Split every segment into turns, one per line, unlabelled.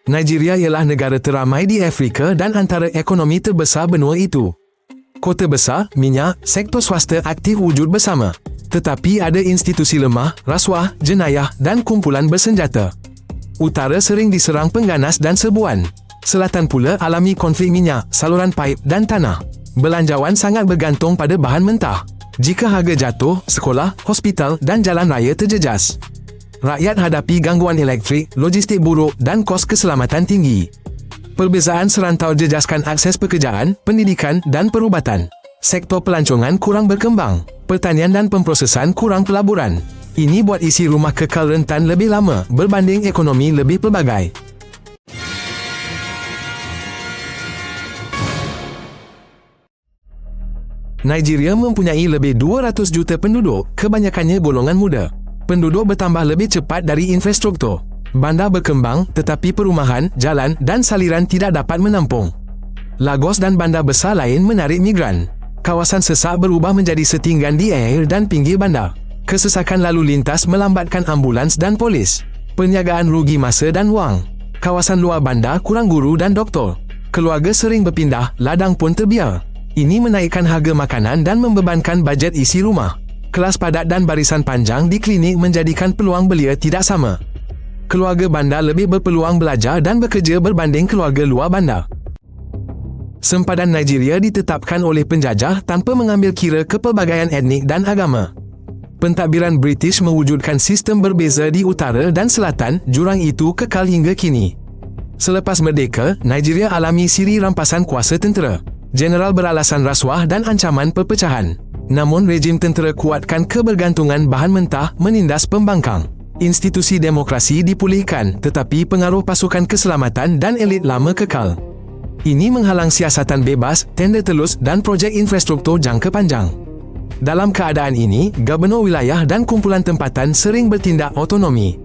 Nigeria ialah negara teramai di Afrika dan antara ekonomi terbesar benua itu. Kota besar, minyak, sektor swasta aktif wujud bersama. Tetapi ada institusi lemah, rasuah, jenayah dan kumpulan bersenjata. Utara sering diserang pengganas dan serbuan. Selatan pula alami konflik minyak, saluran paip dan tanah. Belanjawan sangat bergantung pada bahan mentah. Jika harga jatuh, sekolah, hospital dan jalan raya terjejas. Rakyat hadapi gangguan elektrik, logistik buruk dan kos keselamatan tinggi. Perbezaan serantau jejaskan akses pekerjaan, pendidikan dan perubatan. Sektor pelancongan kurang berkembang. Pertanian dan pemprosesan kurang pelaburan. Ini buat isi rumah kekal rentan lebih lama berbanding ekonomi lebih pelbagai. Nigeria mempunyai lebih 200 juta penduduk, kebanyakannya golongan muda. Penduduk bertambah lebih cepat dari infrastruktur. Bandar berkembang, tetapi perumahan, jalan dan saliran tidak dapat menampung. Lagos dan bandar besar lain menarik migran. Kawasan sesak berubah menjadi setinggan di air dan pinggir bandar. Kesesakan lalu lintas melambatkan ambulans dan polis. Perniagaan rugi masa dan wang. Kawasan luar bandar kurang guru dan doktor. Keluarga sering berpindah, ladang pun terbiar. Ini menaikkan harga makanan dan membebankan bajet isi rumah. Kelas padat dan barisan panjang di klinik menjadikan peluang belia tidak sama. Keluarga bandar lebih berpeluang belajar dan bekerja berbanding keluarga luar bandar. Sempadan Nigeria ditetapkan oleh penjajah tanpa mengambil kira kepelbagaian etnik dan agama. Pentadbiran British mewujudkan sistem berbeza di utara dan selatan, jurang itu kekal hingga kini. Selepas merdeka, Nigeria alami siri rampasan kuasa tentera. Jeneral beralasan rasuah dan ancaman perpecahan. Namun rejim tentera kuatkan kebergantungan bahan mentah menindas pembangkang. Institusi demokrasi dipulihkan, tetapi pengaruh pasukan keselamatan dan elit lama kekal. Ini menghalang siasatan bebas, tender telus dan projek infrastruktur jangka panjang. Dalam keadaan ini, gubernur wilayah dan kumpulan tempatan sering bertindak otonomi.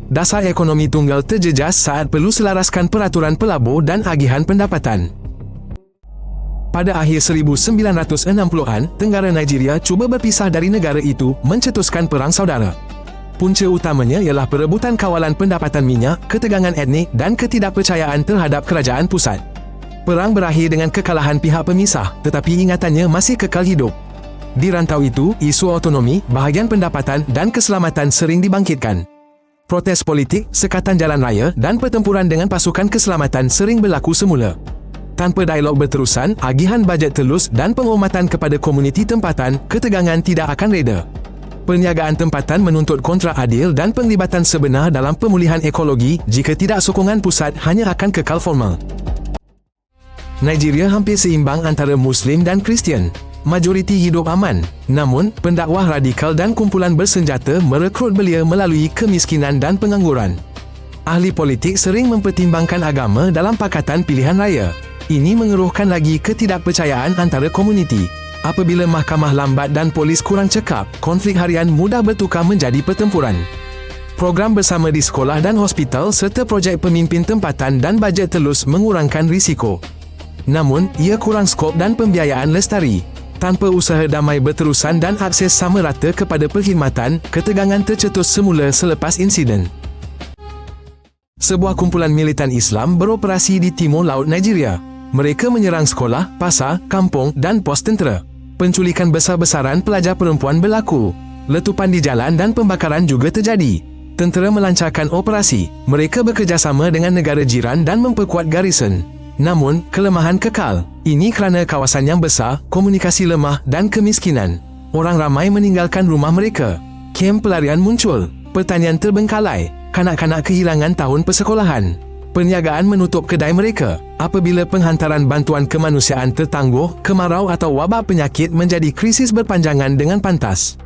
Dasar ekonomi tunggal terjejas saat perlu selaraskan peraturan pelabur dan agihan pendapatan. Pada akhir 1960-an, Tenggara Nigeria cuba berpisah dari negara itu, mencetuskan perang saudara. Punca utamanya ialah perebutan kawalan pendapatan minyak, ketegangan etnik dan ketidakpercayaan terhadap kerajaan pusat. Perang berakhir dengan kekalahan pihak pemisah, tetapi ingatannya masih kekal hidup. Di rantau itu, isu otonomi, bahagian pendapatan dan keselamatan sering dibangkitkan. Protes politik, sekatan jalan raya dan pertempuran dengan pasukan keselamatan sering berlaku semula. Tanpa dialog berterusan, agihan bajet telus dan penghormatan kepada komuniti tempatan, ketegangan tidak akan reda. Perniagaan tempatan menuntut kontrak adil dan penglibatan sebenar dalam pemulihan ekologi. Jika tidak, sokongan pusat hanya akan kekal formal. Nigeria hampir seimbang antara Muslim dan Kristian. Majoriti hidup aman. Namun, pendakwah radikal dan kumpulan bersenjata merekrut belia melalui kemiskinan dan pengangguran. Ahli politik sering mempertimbangkan agama dalam pakatan pilihan raya. Ini mengeruhkan lagi ketidakpercayaan antara komuniti. Apabila mahkamah lambat dan polis kurang cekap, konflik harian mudah bertukar menjadi pertempuran. Program bersama di sekolah dan hospital serta projek pemimpin tempatan dan bajet telus mengurangkan risiko. Namun, ia kurang skop dan pembiayaan lestari. Tanpa usaha damai berterusan dan akses sama rata kepada perkhidmatan, ketegangan tercetus semula selepas insiden. Sebuah kumpulan militan Islam beroperasi di timur laut Nigeria. Mereka menyerang sekolah, pasar, kampung dan pos tentera. Penculikan besar-besaran pelajar perempuan berlaku. Letupan di jalan dan pembakaran juga terjadi. Tentera melancarkan operasi. Mereka bekerjasama dengan negara jiran dan memperkuat garison. Namun, kelemahan kekal. Ini kerana kawasan yang besar, komunikasi lemah dan kemiskinan. Orang ramai meninggalkan rumah mereka. Kem pelarian muncul. Pertanian terbengkalai. Kanak-kanak kehilangan tahun persekolahan. Perniagaan menutup kedai mereka. Apabila penghantaran bantuan kemanusiaan tertangguh, kemarau atau wabak penyakit menjadi krisis berpanjangan dengan pantas.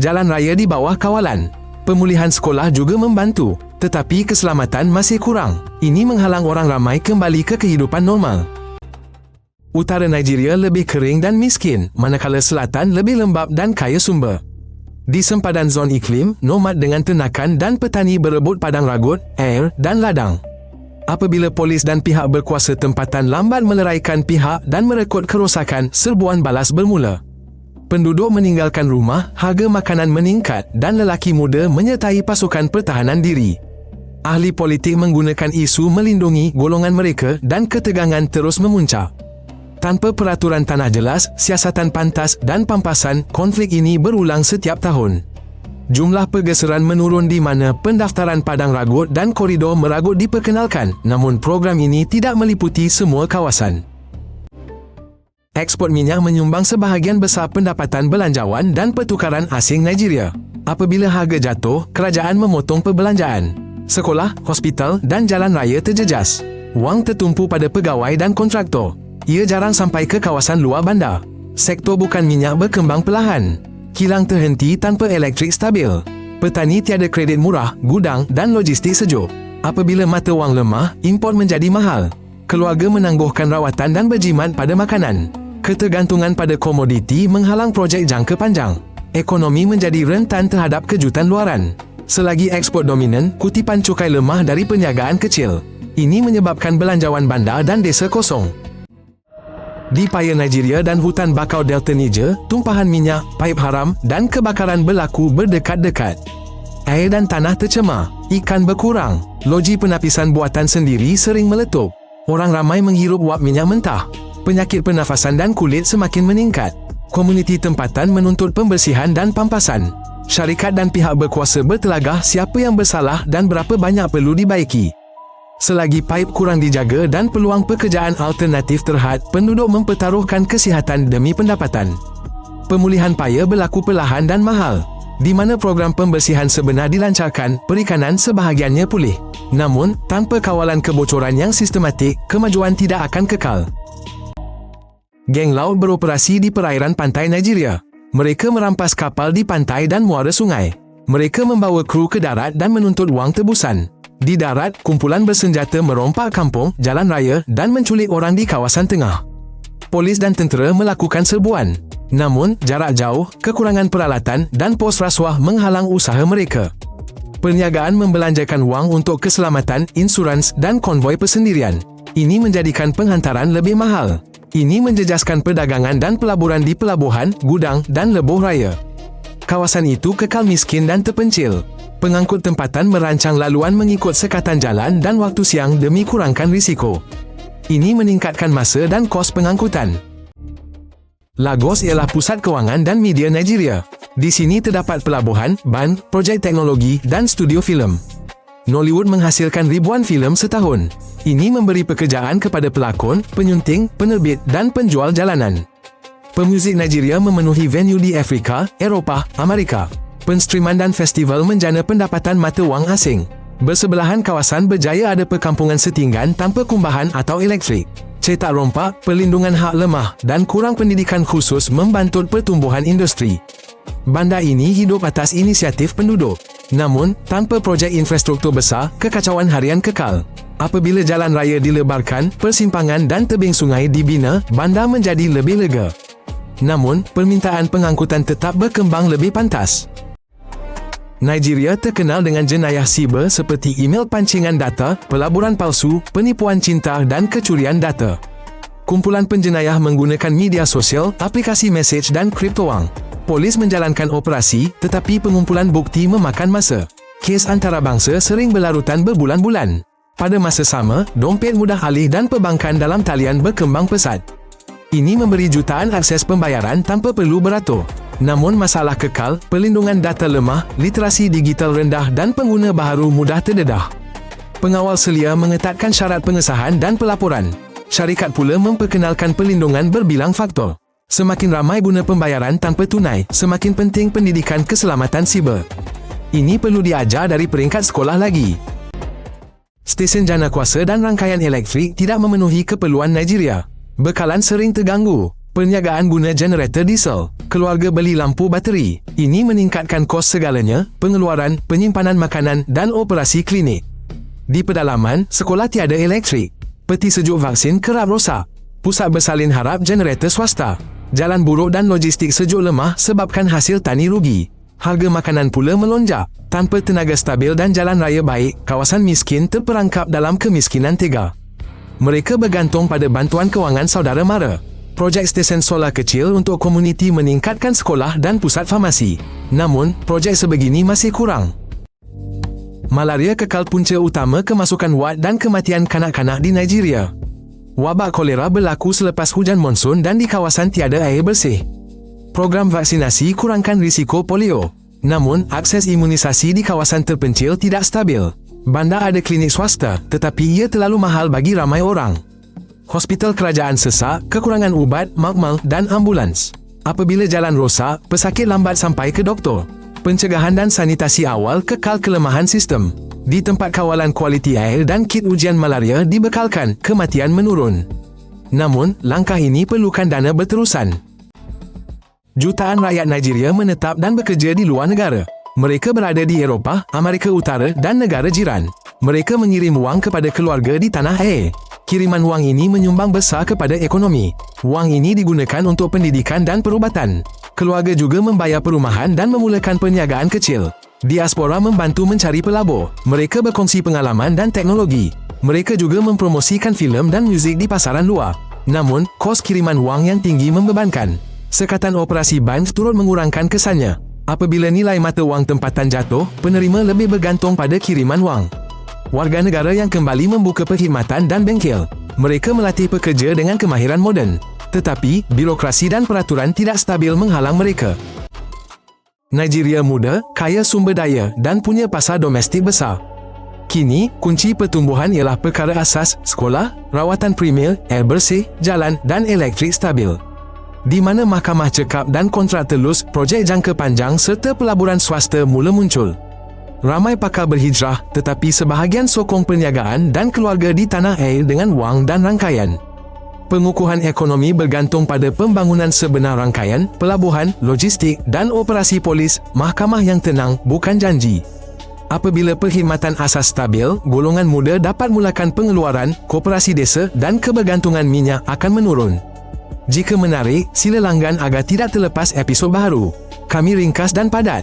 Jalan raya di bawah kawalan. Pemulihan sekolah juga membantu, tetapi keselamatan masih kurang. Ini menghalang orang ramai kembali ke kehidupan normal. Utara Nigeria lebih kering dan miskin, manakala selatan lebih lembap dan kaya sumber. Di sempadan zon iklim, nomad dengan ternakan dan petani berebut padang ragut, air dan ladang. Apabila polis dan pihak berkuasa tempatan lambat meleraikan pihak dan merekod kerosakan, serbuan balas bermula. Penduduk meninggalkan rumah, harga makanan meningkat dan lelaki muda menyertai pasukan pertahanan diri. Ahli politik menggunakan isu melindungi golongan mereka dan ketegangan terus memuncak. Tanpa peraturan tanah jelas, siasatan pantas dan pampasan, konflik ini berulang setiap tahun. Jumlah pergeseran menurun di mana pendaftaran padang ragut dan koridor meragut diperkenalkan, namun program ini tidak meliputi semua kawasan. Ekspor minyak menyumbang sebahagian besar pendapatan belanjawan dan pertukaran asing Nigeria. Apabila harga jatuh, kerajaan memotong perbelanjaan. Sekolah, hospital dan jalan raya terjejas. Wang tertumpu pada pegawai dan kontraktor. Ia jarang sampai ke kawasan luar bandar. Sektor bukan minyak berkembang perlahan. Kilang terhenti tanpa elektrik stabil. Petani tiada kredit murah, gudang dan logistik sejuk. Apabila mata wang lemah, import menjadi mahal. Keluarga menangguhkan rawatan dan berjimat pada makanan. Ketergantungan pada komoditi menghalang projek jangka panjang. Ekonomi menjadi rentan terhadap kejutan luaran. Selagi ekspor dominan, kutipan cukai lemah dari perniagaan kecil. Ini menyebabkan belanjawan bandar dan desa kosong. Di paya Nigeria dan hutan bakau Delta Niger, tumpahan minyak, paip haram dan kebakaran berlaku berdekat-dekat. Air dan tanah tercemar, ikan berkurang, loji penapisan buatan sendiri sering meletup. Orang ramai menghirup wap minyak mentah. Penyakit pernafasan dan kulit semakin meningkat. Komuniti tempatan menuntut pembersihan dan pampasan. Syarikat dan pihak berkuasa bertelagah siapa yang bersalah dan berapa banyak perlu dibaiki. Selagi paip kurang dijaga dan peluang pekerjaan alternatif terhad, penduduk mempertaruhkan kesihatan demi pendapatan. Pemulihan paya berlaku perlahan dan mahal. Di mana program pembersihan sebenar dilancarkan, perikanan sebahagiannya pulih. Namun, tanpa kawalan kebocoran yang sistematik, kemajuan tidak akan kekal. Geng laut beroperasi di perairan pantai Nigeria. Mereka merampas kapal di pantai dan muara sungai. Mereka membawa kru ke darat dan menuntut wang tebusan. Di darat, kumpulan bersenjata merompak kampung, jalan raya dan menculik orang di kawasan tengah. Polis dan tentera melakukan serbuan. Namun, jarak jauh, kekurangan peralatan dan pos rasuah menghalang usaha mereka. Perniagaan membelanjakan wang untuk keselamatan, insurans dan konvoi persendirian. Ini menjadikan penghantaran lebih mahal. Ini menjejaskan perdagangan dan pelaburan di pelabuhan, gudang dan lebuh raya. Kawasan itu kekal miskin dan terpencil. Pengangkut tempatan merancang laluan mengikut sekatan jalan dan waktu siang demi kurangkan risiko. Ini meningkatkan masa dan kos pengangkutan. Lagos ialah pusat kewangan dan media Nigeria. Di sini terdapat pelabuhan, ban, projek teknologi dan studio filem. Nollywood menghasilkan ribuan filem setahun. Ini memberi pekerjaan kepada pelakon, penyunting, penerbit dan penjual jalanan. Pemuzik Nigeria memenuhi venue di Afrika, Eropah, Amerika. Penstreaman dan festival menjana pendapatan mata wang asing. Bersebelahan kawasan berjaya ada perkampungan setinggan tanpa kumbahan atau elektrik. Cetak rompak, perlindungan hak lemah dan kurang pendidikan khusus membantut pertumbuhan industri. Bandar ini hidup atas inisiatif penduduk. Namun, tanpa projek infrastruktur besar, kekacauan harian kekal. Apabila jalan raya dilebarkan, persimpangan dan tebing sungai dibina, bandar menjadi lebih lega. Namun, permintaan pengangkutan tetap berkembang lebih pantas. Nigeria terkenal dengan jenayah siber seperti email pancingan data, pelaburan palsu, penipuan cinta dan kecurian data. Kumpulan penjenayah menggunakan media sosial, aplikasi mesej dan kriptowang. Polis menjalankan operasi, tetapi pengumpulan bukti memakan masa. Kes antarabangsa sering berlarutan berbulan-bulan. Pada masa sama, dompet mudah alih dan perbankan dalam talian berkembang pesat. Ini memberi jutaan akses pembayaran tanpa perlu beratur. Namun masalah kekal, perlindungan data lemah, literasi digital rendah dan pengguna baharu mudah terdedah. Pengawal selia mengetatkan syarat pengesahan dan pelaporan. Syarikat pula memperkenalkan perlindungan berbilang faktor. Semakin ramai guna pembayaran tanpa tunai, semakin penting pendidikan keselamatan siber. Ini perlu diajar dari peringkat sekolah lagi. Stesen jana kuasa dan rangkaian elektrik tidak memenuhi keperluan Nigeria. Bekalan sering terganggu. Perniagaan guna generator diesel. Keluarga beli lampu bateri. Ini meningkatkan kos segalanya, pengeluaran, penyimpanan makanan dan operasi klinik. Di pedalaman, sekolah tiada elektrik. Peti sejuk vaksin kerap rosak. Pusat bersalin harap generator swasta. Jalan buruk dan logistik sejuk lemah sebabkan hasil tani rugi. Harga makanan pula melonjak. Tanpa tenaga stabil dan jalan raya baik, kawasan miskin terperangkap dalam kemiskinan tega. Mereka bergantung pada bantuan kewangan saudara mara. Projek stesen solar kecil untuk komuniti meningkatkan sekolah dan pusat farmasi. Namun, projek sebegini masih kurang. Malaria kekal punca utama kemasukan wad dan kematian kanak-kanak di Nigeria. Wabak kolera berlaku selepas hujan monsun dan di kawasan tiada air bersih. Program vaksinasi kurangkan risiko polio. Namun, akses imunisasi di kawasan terpencil tidak stabil. Bandar ada klinik swasta, tetapi ia terlalu mahal bagi ramai orang. Hospital kerajaan sesak, kekurangan ubat, makmal dan ambulans. Apabila jalan rosak, pesakit lambat sampai ke doktor. Pencegahan dan sanitasi awal kekal kelemahan sistem. Di tempat kawalan kualiti air dan kit ujian malaria dibekalkan, kematian menurun. Namun, langkah ini perlukan dana berterusan. Jutaan rakyat Nigeria menetap dan bekerja di luar negara. Mereka berada di Eropah, Amerika Utara dan negara jiran. Mereka mengirim wang kepada keluarga di tanah air. Kiriman wang ini menyumbang besar kepada ekonomi. Wang ini digunakan untuk pendidikan dan perubatan. Keluarga juga membayar perumahan dan memulakan perniagaan kecil. Diaspora membantu mencari pelabur. Mereka berkongsi pengalaman dan teknologi. Mereka juga mempromosikan filem dan muzik di pasaran luar. Namun, kos kiriman wang yang tinggi membebankan. Sekatan operasi BANS turut mengurangkan kesannya. Apabila nilai mata wang tempatan jatuh, penerima lebih bergantung pada kiriman wang. Warga negara yang kembali membuka perkhidmatan dan bengkel. Mereka melatih pekerja dengan kemahiran moden. Tetapi, birokrasi dan peraturan tidak stabil menghalang mereka. Nigeria muda, kaya sumber daya dan punya pasar domestik besar. Kini, kunci pertumbuhan ialah perkara asas, sekolah, rawatan primer, air bersih, jalan dan elektrik stabil. Di mana mahkamah cekap dan kontrak telus, projek jangka panjang serta pelaburan swasta mula muncul. Ramai pakar berhijrah, tetapi sebahagian sokong perniagaan dan keluarga di tanah air dengan wang dan rangkaian. Pengukuhan ekonomi bergantung pada pembangunan sebenar rangkaian, pelabuhan, logistik dan operasi polis, mahkamah yang tenang bukan janji. Apabila perkhidmatan asas stabil, golongan muda dapat mulakan pengeluaran, koperasi desa dan kebergantungan minyak akan menurun. Jika menarik, sila langgan agar tidak terlepas episod baru. Kami ringkas dan padat.